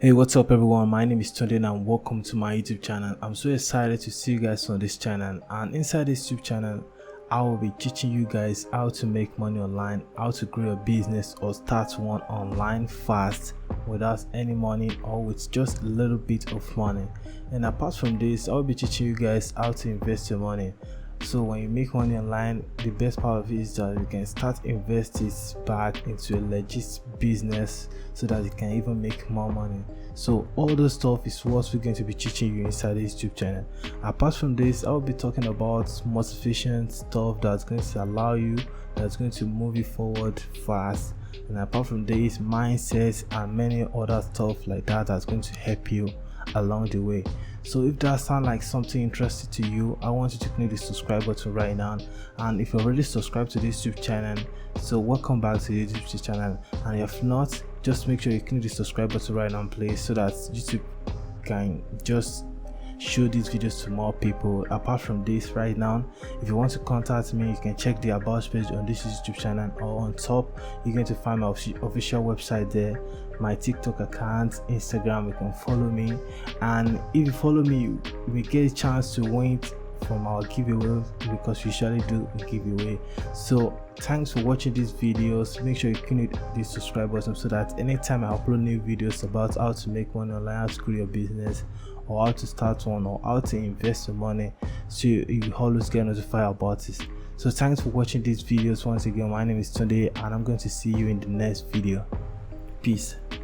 Hey, what's up everyone? My name is Tunde and welcome to my YouTube channel. I'm so excited to see you guys on this channel, and inside this YouTube channel I will be teaching you guys how to make money online, how to grow a business or start one online fast without any money or with just a little bit of money. And apart from this, I'll be teaching you guys how to invest your money. So when you make money online, the best part of it is that you can start invest it back into a legit business so that you can even make more money. So all those stuff is what we're going to be teaching you inside this YouTube channel. Apart from this, I'll be talking about motivation stuff that's going to allow you, that's going to move you forward fast. And apart from this, mindsets and many other stuff like that that's going to help you along the way. So if that sounds like something interesting to you, I want you to click the subscribe button right now. And if you're already subscribed to this YouTube channel, so welcome back to the YouTube channel. And if not, just make sure you click the subscribe button right now, please, so that YouTube can just show these videos to more people. Apart from this, right now, if you want to contact me, you can check the about page on this YouTube channel, or on top you're going to find my official website there, my TikTok account, Instagram. You can follow me, and if you follow me, you will get a chance to win from our giveaway, because we usually do a giveaway. So thanks for watching these videos. Make sure you click the subscribe button so that anytime I upload new videos about how to make money online, how to grow your business, or how to start one, or how to invest your money, so you always get notified about this. So thanks for watching these videos. Once again, my name is Tunde and I'm going to see you in the next video. Peace.